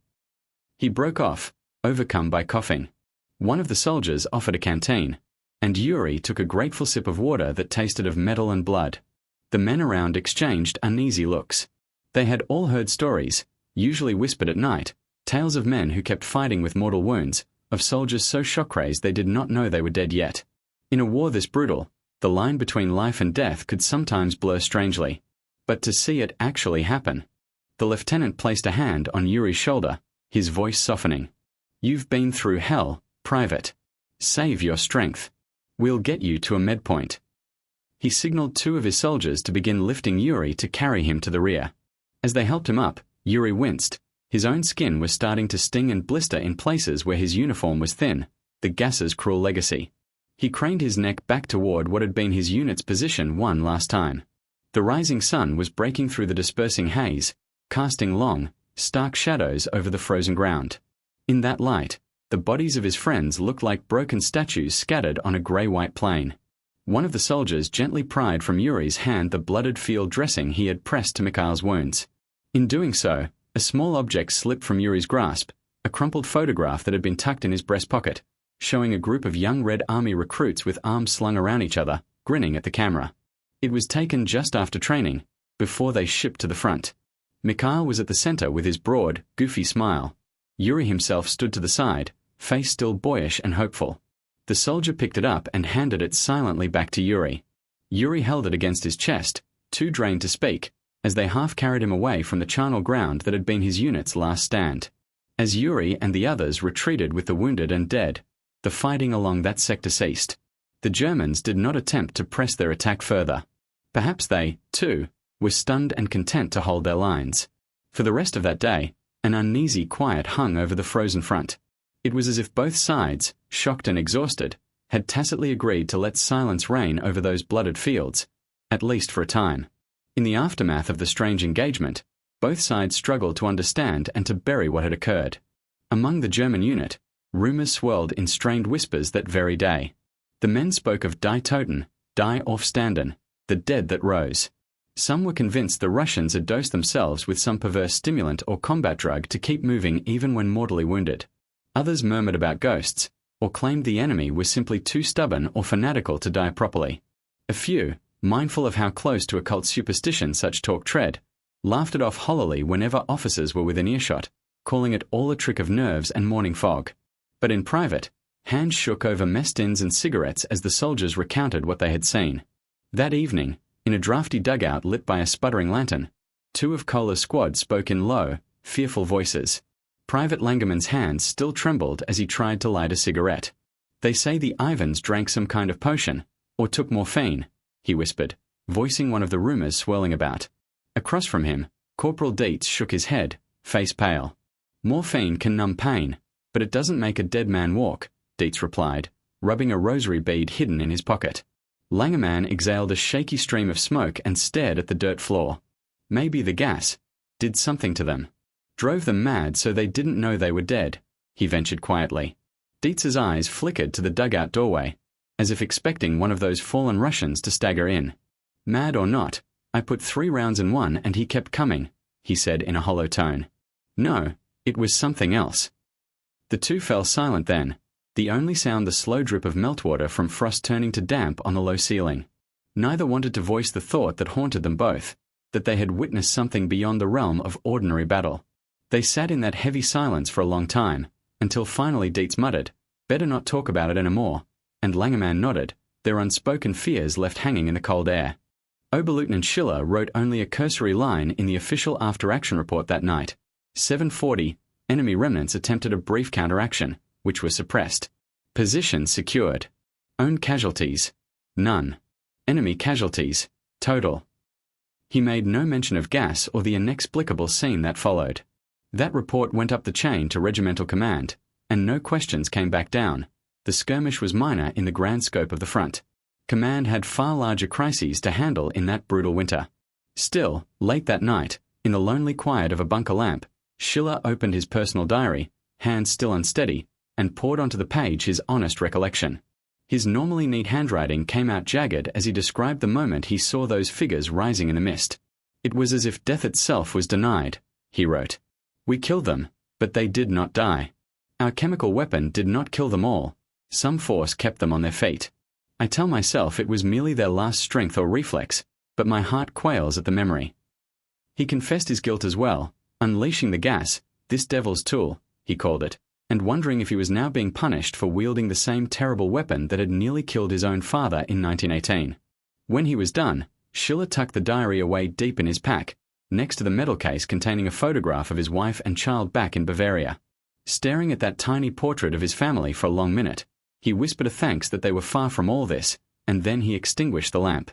He broke off, overcome by coughing. One of the soldiers offered a canteen, and Yuri took a grateful sip of water that tasted of metal and blood. The men around exchanged uneasy looks. They had all heard stories, usually whispered at night, tales of men who kept fighting with mortal wounds, of soldiers so shock-crazed they did not know they were dead yet. In a war this brutal, the line between life and death could sometimes blur strangely. But to see it actually happen. The lieutenant placed a hand on Yuri's shoulder, his voice softening. You've been through hell, Private. Save your strength. We'll get you to a med point. He signaled two of his soldiers to begin lifting Yuri to carry him to the rear. As they helped him up, Yuri winced. His own skin was starting to sting and blister in places where his uniform was thin, the gas's cruel legacy. He craned his neck back toward what had been his unit's position one last time. The rising sun was breaking through the dispersing haze, casting long, stark shadows over the frozen ground. In that light, the bodies of his friends looked like broken statues scattered on a grey-white plain. One of the soldiers gently pried from Yuri's hand the blooded field dressing he had pressed to Mikhail's wounds. In doing so, a small object slipped from Yuri's grasp, a crumpled photograph that had been tucked in his breast pocket, showing a group of young Red Army recruits with arms slung around each other, grinning at the camera. It was taken just after training, before they shipped to the front. Mikhail was at the center with his broad, goofy smile. Yuri himself stood to the side, face still boyish and hopeful. The soldier picked it up and handed it silently back to Yuri. Yuri held it against his chest, too drained to speak, as they half carried him away from the charnel ground that had been his unit's last stand. As Yuri and the others retreated with the wounded and dead, the fighting along that sector ceased. The Germans did not attempt to press their attack further. Perhaps they, too, were stunned and content to hold their lines. For the rest of that day, an uneasy quiet hung over the frozen front. It was as if both sides, shocked and exhausted, had tacitly agreed to let silence reign over those blooded fields, at least for a time. In the aftermath of the strange engagement, both sides struggled to understand and to bury what had occurred. Among the German unit, rumors swirled in strained whispers that very day. The men spoke of Die Toten, Die Aufstanden, the dead that rose. Some were convinced the Russians had dosed themselves with some perverse stimulant or combat drug to keep moving even when mortally wounded. Others murmured about ghosts, or claimed the enemy was simply too stubborn or fanatical to die properly. A few, mindful of how close to occult superstition such talk tread, laughed it off hollowly whenever officers were within earshot, calling it all a trick of nerves and morning fog. But in private, hands shook over mess tins and cigarettes as the soldiers recounted what they had seen. That evening, in a drafty dugout lit by a sputtering lantern, two of Kohler's squad spoke in low, fearful voices. Private Langermann's hands still trembled as he tried to light a cigarette. "They say the Ivans drank some kind of potion, or took morphine," he whispered, voicing one of the rumors swirling about. Across from him, Corporal Dietz shook his head, face pale. "Morphine can numb pain, but it doesn't make a dead man walk," Dietz replied, rubbing a rosary bead hidden in his pocket. Langermann exhaled a shaky stream of smoke and stared at the dirt floor. "Maybe the gas did something to them. Drove them mad so they didn't know they were dead," he ventured quietly. Dietz's eyes flickered to the dugout doorway, as if expecting one of those fallen Russians to stagger in. "Mad or not, I put 3 rounds in one and he kept coming," he said in a hollow tone. "No, it was something else." The two fell silent then, the only sound the slow drip of meltwater from frost turning to damp on the low ceiling. Neither wanted to voice the thought that haunted them both, that they had witnessed something beyond the realm of ordinary battle. They sat in that heavy silence for a long time, until finally Dietz muttered, "Better not talk about it anymore," and Langermann nodded, their unspoken fears left hanging in the cold air. Oberleutnant Schiller wrote only a cursory line in the official after-action report that night. 7:40, enemy remnants attempted a brief counteraction, which was suppressed. Position secured. Own casualties, none. Enemy casualties, total. He made no mention of gas or the inexplicable scene that followed. That report went up the chain to regimental command, and no questions came back down. The skirmish was minor in the grand scope of the front. Command had far larger crises to handle in that brutal winter. Still, late that night, in the lonely quiet of a bunker lamp, Schiller opened his personal diary, hands still unsteady, and poured onto the page his honest recollection. His normally neat handwriting came out jagged as he described the moment he saw those figures rising in the mist. "It was as if death itself was denied," he wrote. "We killed them, but they did not die. Our chemical weapon did not kill them all. Some force kept them on their feet. I tell myself it was merely their last strength or reflex, but my heart quails at the memory." He confessed his guilt as well, unleashing the gas, "this devil's tool," he called it, and wondering if he was now being punished for wielding the same terrible weapon that had nearly killed his own father in 1918. When he was done, Schiller tucked the diary away deep in his pack, next to the medal case containing a photograph of his wife and child back in Bavaria. Staring at that tiny portrait of his family for a long minute, he whispered a thanks that they were far from all this, and then he extinguished the lamp.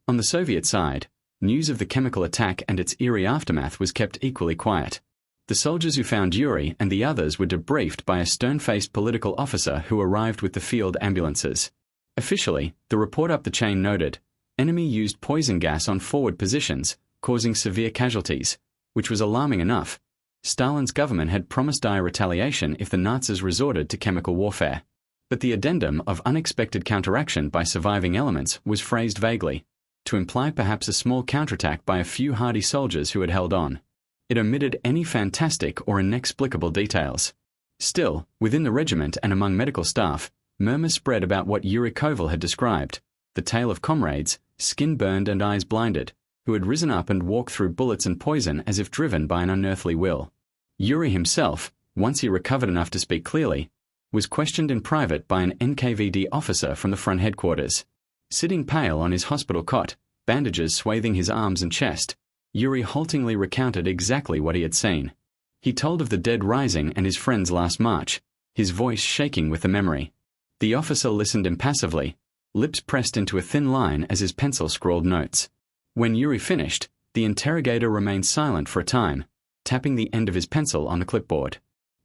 On the Soviet side, news of the chemical attack and its eerie aftermath was kept equally quiet. The soldiers who found Yuri and the others were debriefed by a stern-faced political officer who arrived with the field ambulances. Officially, the report up the chain noted, "Enemy used poison gas on forward positions, causing severe casualties," which was alarming enough. Stalin's government had promised dire retaliation if the Nazis resorted to chemical warfare. But the addendum of unexpected counteraction by surviving elements was phrased vaguely, to imply perhaps a small counterattack by a few hardy soldiers who had held on. It omitted any fantastic or inexplicable details. Still, within the regiment and among medical staff, murmurs spread about what Yuri Koval had described, the tale of comrades, skin burned and eyes blinded, who had risen up and walked through bullets and poison as if driven by an unearthly will. Yuri himself, once he recovered enough to speak clearly, was questioned in private by an NKVD officer from the front headquarters. Sitting pale on his hospital cot, bandages swathing his arms and chest, Yuri haltingly recounted exactly what he had seen. He told of the dead rising and his friend's last march, his voice shaking with the memory. The officer listened impassively, lips pressed into a thin line as his pencil scrawled notes. When Yuri finished, the interrogator remained silent for a time, tapping the end of his pencil on the clipboard.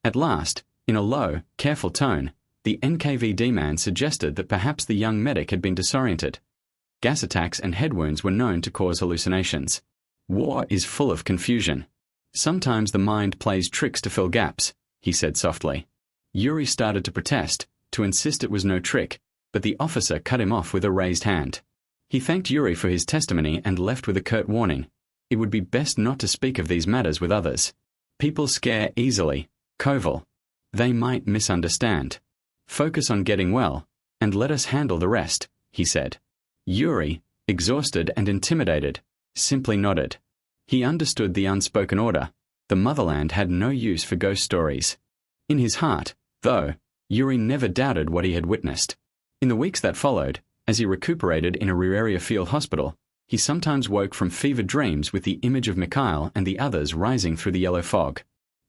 At last, in a low, careful tone, the NKVD man suggested that perhaps the young medic had been disoriented. Gas attacks and head wounds were known to cause hallucinations. War is full of confusion. Sometimes the mind plays tricks to fill gaps, he said softly. Yuri started to protest, to insist it was no trick, but the officer cut him off with a raised hand. He thanked Yuri for his testimony and left with a curt warning. It would be best not to speak of these matters with others. People scare easily, Koval. They might misunderstand. Focus on getting well, and let us handle the rest, he said. Yuri, exhausted and intimidated, simply nodded. He understood the unspoken order. The motherland had no use for ghost stories. In his heart, though, Yuri never doubted what he had witnessed. In the weeks that followed, as he recuperated in a rear area field hospital, he sometimes woke from fevered dreams with the image of Mikhail and the others rising through the yellow fog.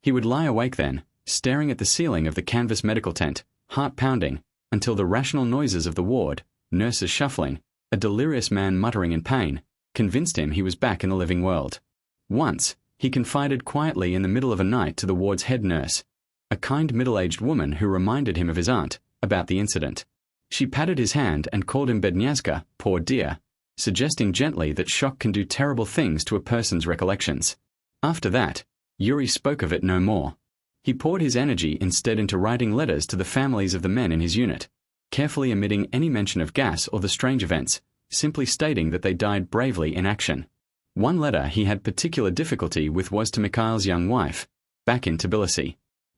He would lie awake then, staring at the ceiling of the canvas medical tent, heart pounding, until the rational noises of the ward, nurses shuffling, a delirious man muttering in pain, convinced him he was back in the living world. Once, he confided quietly in the middle of a night to the ward's head nurse, a kind middle-aged woman who reminded him of his aunt, about the incident. She patted his hand and called him Bednyazka, poor dear, suggesting gently that shock can do terrible things to a person's recollections. After that, Yuri spoke of it no more. He poured his energy instead into writing letters to the families of the men in his unit, carefully omitting any mention of gas or the strange events, simply stating that they died bravely in action. One letter he had particular difficulty with was to Mikhail's young wife, back in Tbilisi.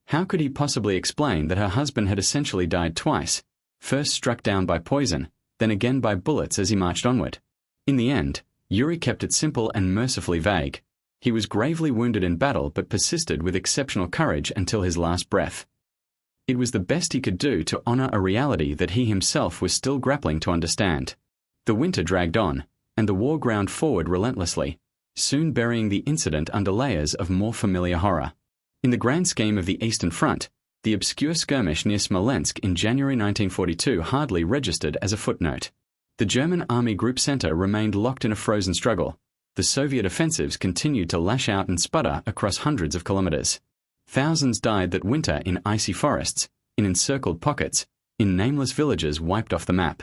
How could he possibly explain that her husband had essentially died twice, first struck down by poison, then again by bullets as he marched onward? In the end, Yuri kept it simple and mercifully vague. He was gravely wounded in battle but persisted with exceptional courage until his last breath. It was the best he could do to honor a reality that he himself was still grappling to understand. The winter dragged on, and the war ground forward relentlessly, soon burying the incident under layers of more familiar horror. In the grand scheme of the Eastern Front, the obscure skirmish near Smolensk in January 1942 hardly registered as a footnote. The German Army Group Center remained locked in a frozen struggle. The Soviet offensives continued to lash out and sputter across hundreds of kilometers. Thousands died that winter in icy forests, in encircled pockets, in nameless villages wiped off the map.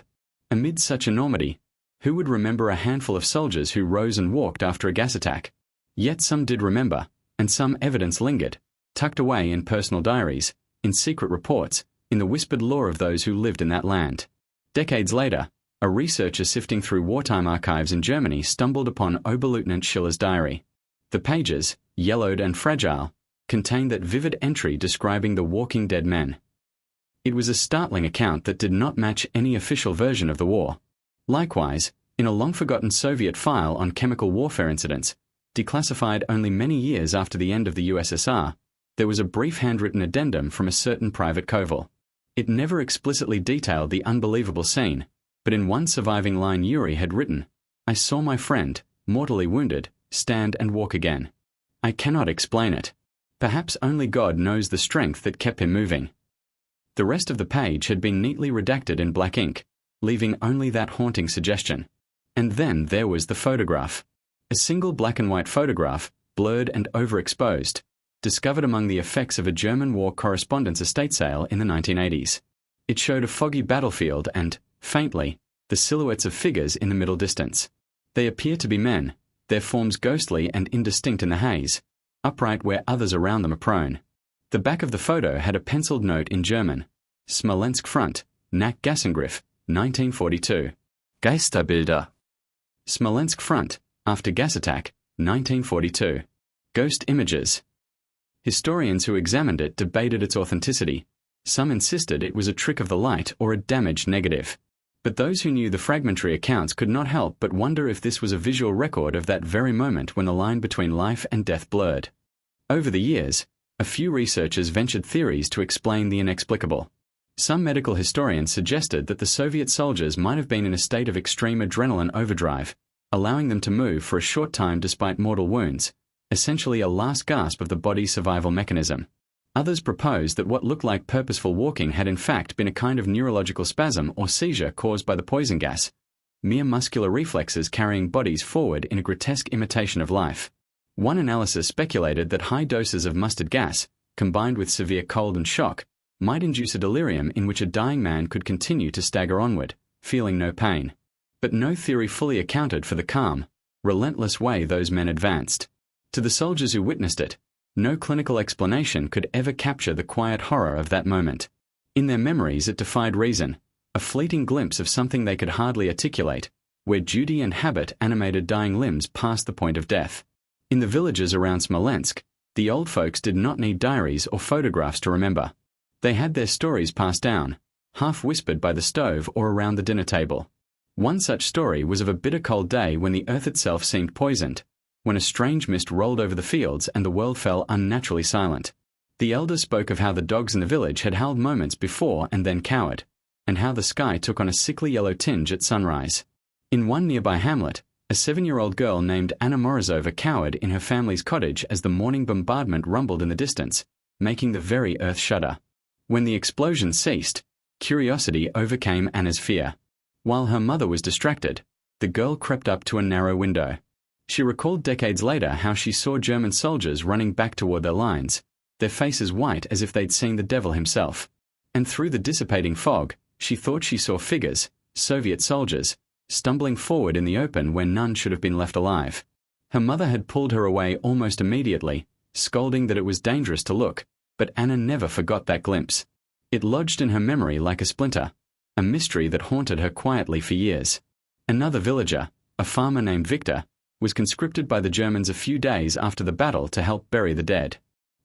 Amid such enormity, who would remember a handful of soldiers who rose and walked after a gas attack? Yet some did remember, and some evidence lingered, tucked away in personal diaries, in secret reports, in the whispered lore of those who lived in that land. Decades later, a researcher sifting through wartime archives in Germany stumbled upon Oberleutnant Schiller's diary. The pages, yellowed and fragile, contained that vivid entry describing the walking dead men. It was a startling account that did not match any official version of the war. Likewise, in a long-forgotten Soviet file on chemical warfare incidents, declassified only many years after the end of the USSR, there was a brief handwritten addendum from a certain Private Koval. It never explicitly detailed the unbelievable scene, but in one surviving line Yuri had written, "I saw my friend, mortally wounded, stand and walk again. I cannot explain it. Perhaps only God knows the strength that kept him moving." The rest of the page had been neatly redacted in black ink, leaving only that haunting suggestion. And then there was the photograph. A single black and white photograph, blurred and overexposed, discovered among the effects of a German war correspondence estate sale in the 1980s. It showed a foggy battlefield and, faintly, the silhouettes of figures in the middle distance. They appear to be men, their forms ghostly and indistinct in the haze, upright where others around them are prone. The back of the photo had a penciled note in German, Smolensk Front, Nack Gassangriff, 1942. Geisterbilder. Smolensk Front, after gas attack, 1942. Ghost images. Historians who examined it debated its authenticity. Some insisted it was a trick of the light or a damaged negative. But those who knew the fragmentary accounts could not help but wonder if this was a visual record of that very moment when the line between life and death blurred. Over the years, a few researchers ventured theories to explain the inexplicable. Some medical historians suggested that the Soviet soldiers might have been in a state of extreme adrenaline overdrive, allowing them to move for a short time despite mortal wounds, essentially a last gasp of the body's survival mechanism. Others proposed that what looked like purposeful walking had in fact been a kind of neurological spasm or seizure caused by the poison gas, mere muscular reflexes carrying bodies forward in a grotesque imitation of life. One analysis speculated that high doses of mustard gas, combined with severe cold and shock, might induce a delirium in which a dying man could continue to stagger onward, feeling no pain. But no theory fully accounted for the calm, relentless way those men advanced. To the soldiers who witnessed it, no clinical explanation could ever capture the quiet horror of that moment. In their memories it defied reason, a fleeting glimpse of something they could hardly articulate, where duty and habit animated dying limbs past the point of death. In the villages around Smolensk, the old folks did not need diaries or photographs to remember. They had their stories passed down, half whispered by the stove or around the dinner table. One such story was of a bitter cold day when the earth itself seemed poisoned, when a strange mist rolled over the fields and the world fell unnaturally silent. The elders spoke of how the dogs in the village had howled moments before and then cowered, and how the sky took on a sickly yellow tinge at sunrise. In one nearby hamlet, A 7-year-old girl named Anna Morozova cowered in her family's cottage as the morning bombardment rumbled in the distance, making the very earth shudder. When the explosion ceased, curiosity overcame Anna's fear. While her mother was distracted, the girl crept up to a narrow window. She recalled decades later how she saw German soldiers running back toward their lines, their faces white as if they'd seen the devil himself. And through the dissipating fog, she thought she saw figures, Soviet soldiers, stumbling forward in the open where none should have been left alive. Her mother had pulled her away almost immediately, scolding that it was dangerous to look, but Anna never forgot that glimpse. It lodged in her memory like a splinter, a mystery that haunted her quietly for years. Another villager, a farmer named Victor, was conscripted by the Germans a few days after the battle to help bury the dead.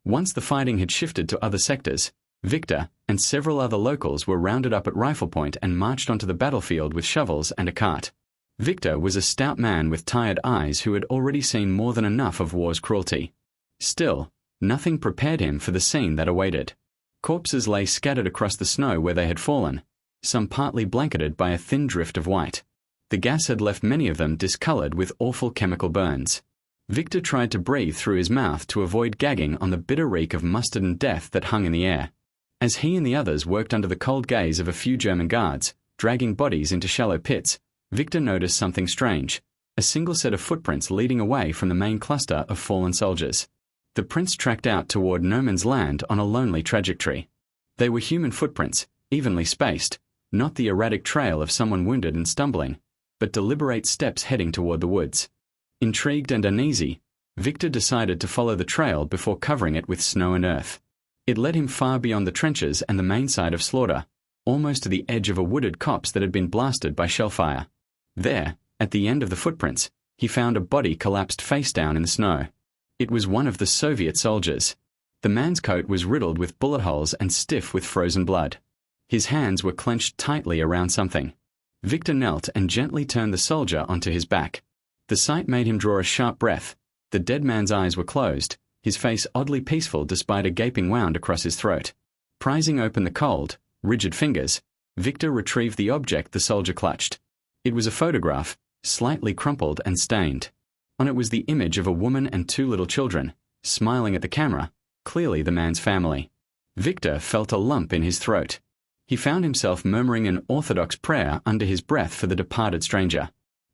Once the fighting had shifted to other sectors, Victor and several other locals were rounded up at rifle point and marched onto the battlefield with shovels and a cart. Victor was a stout man with tired eyes who had already seen more than enough of war's cruelty. Still, nothing prepared him for the scene that awaited. Corpses lay scattered across the snow where they had fallen, some partly blanketed by a thin drift of white. The gas had left many of them discolored with awful chemical burns. Victor tried to breathe through his mouth to avoid gagging on the bitter reek of mustard and death that hung in the air. As he and the others worked under the cold gaze of a few German guards, dragging bodies into shallow pits, Victor noticed something strange, a single set of footprints leading away from the main cluster of fallen soldiers. The prints tracked out toward no man's land on a lonely trajectory. They were human footprints, evenly spaced, not the erratic trail of someone wounded and stumbling, but deliberate steps heading toward the woods. Intrigued and uneasy, Victor decided to follow the trail before covering it with snow and earth. It led him far beyond the trenches and the main site of slaughter, almost to the edge of a wooded copse that had been blasted by shellfire. There, at the end of the footprints, he found a body collapsed face down in the snow. It was one of the Soviet soldiers. The man's coat was riddled with bullet holes and stiff with frozen blood. His hands were clenched tightly around something. Victor knelt and gently turned the soldier onto his back. The sight made him draw a sharp breath. The dead man's eyes were closed, his face oddly peaceful despite a gaping wound across his throat. Prizing open the cold, rigid fingers, Victor retrieved the object the soldier clutched. It was a photograph, slightly crumpled and stained. On it was the image of a woman and 2 little children, smiling at the camera, clearly the man's family. Victor felt a lump in his throat. He found himself murmuring an orthodox prayer under his breath for the departed stranger.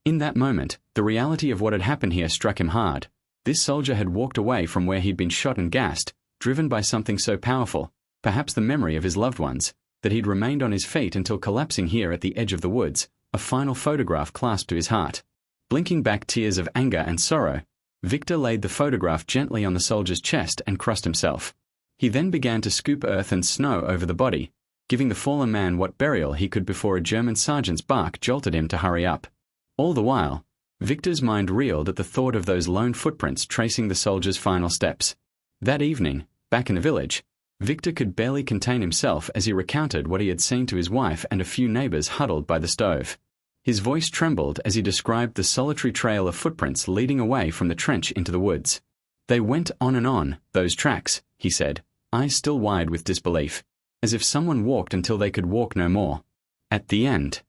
In that moment, the reality of what had happened here struck him hard. This soldier had walked away from where he'd been shot and gassed, driven by something so powerful, perhaps the memory of his loved ones, that he'd remained on his feet until collapsing here at the edge of the woods, a final photograph clasped to his heart. Blinking back tears of anger and sorrow, Victor laid the photograph gently on the soldier's chest and crossed himself. He then began to scoop earth and snow over the body, giving the fallen man what burial he could before a German sergeant's bark jolted him to hurry up. All the while, Victor's mind reeled at the thought of those lone footprints tracing the soldier's final steps. That evening, back in the village, Victor could barely contain himself as he recounted what he had seen to his wife and a few neighbors huddled by the stove. His voice trembled as he described the solitary trail of footprints leading away from the trench into the woods. They went on and on, those tracks, he said, eyes still wide with disbelief, as if someone walked until they could walk no more. At the end,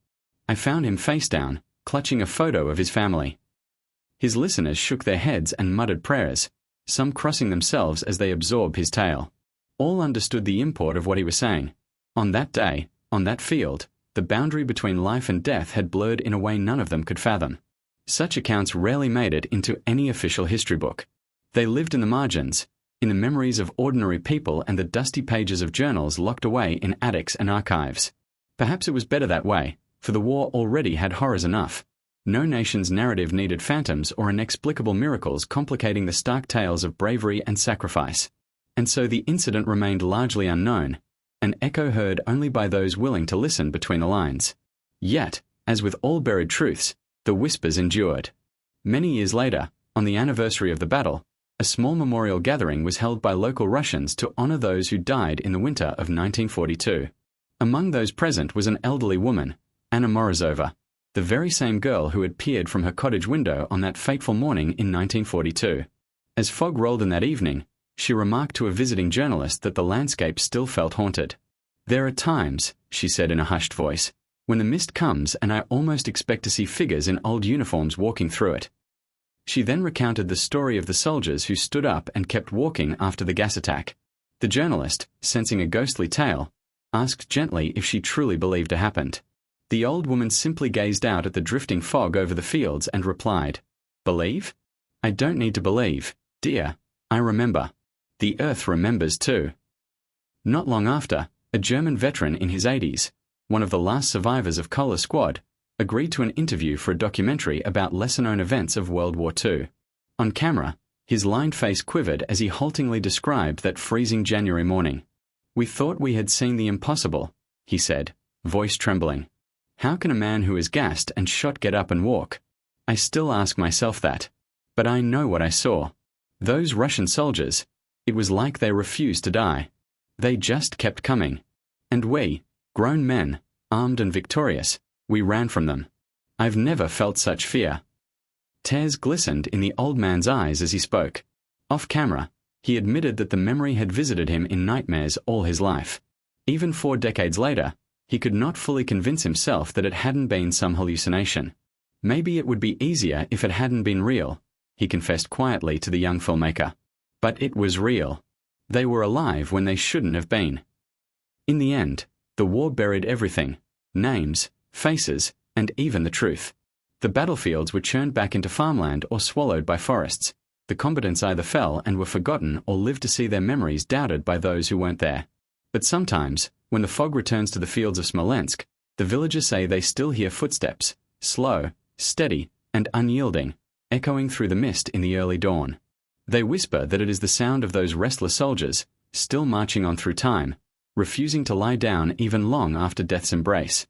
I found him face down, clutching a photo of his family. His listeners shook their heads and muttered prayers, some crossing themselves as they absorbed his tale. All understood the import of what he was saying. On that day, on that field, the boundary between life and death had blurred in a way none of them could fathom. Such accounts rarely made it into any official history book. They lived in the margins, in the memories of ordinary people and the dusty pages of journals locked away in attics and archives. Perhaps it was better that way, for the war already had horrors enough. No nation's narrative needed phantoms or inexplicable miracles complicating the stark tales of bravery and sacrifice. And so the incident remained largely unknown, an echo heard only by those willing to listen between the lines. Yet, as with all buried truths, the whispers endured. Many years later, on the anniversary of the battle, a small memorial gathering was held by local Russians to honor those who died in the winter of 1942. Among those present was an elderly woman, Anna Morozova, the very same girl who had peered from her cottage window on that fateful morning in 1942. As fog rolled in that evening, she remarked to a visiting journalist that the landscape still felt haunted. "There are times," she said in a hushed voice, when the mist comes and I almost expect to see figures in old uniforms walking through it." She then recounted the story of the soldiers who stood up and kept walking after the gas attack. The journalist, sensing a ghostly tale, asked gently if she truly believed it happened. The old woman simply gazed out at the drifting fog over the fields and replied, "Believe? I don't need to believe, dear. I remember. The earth remembers too." Not long after, a German veteran in his 80s, one of the last survivors of Kohler Squad, agreed to an interview for a documentary about lesser-known events of World War II. On camera, his lined face quivered as he haltingly described that freezing January morning. "We thought we had seen the impossible," he said, voice trembling. "How can a man who is gassed and shot get up and walk? I still ask myself that. But I know what I saw. Those Russian soldiers, it was like they refused to die. They just kept coming. And we, grown men, armed and victorious, we ran from them. I've never felt such fear." Tears glistened in the old man's eyes as he spoke. Off camera, he admitted that the memory had visited him in nightmares all his life. Even 4 decades later, he could not fully convince himself that it hadn't been some hallucination. "Maybe it would be easier if it hadn't been real," he confessed quietly to the young filmmaker. "But it was real. They were alive when they shouldn't have been." In the end, the war buried everything: names, faces, and even the truth. The battlefields were churned back into farmland or swallowed by forests. The combatants either fell and were forgotten or lived to see their memories doubted by those who weren't there. But sometimes, when the fog returns to the fields of Smolensk, the villagers say they still hear footsteps, slow, steady, and unyielding, echoing through the mist in the early dawn. They whisper that it is the sound of those restless soldiers, still marching on through time, refusing to lie down even long after death's embrace.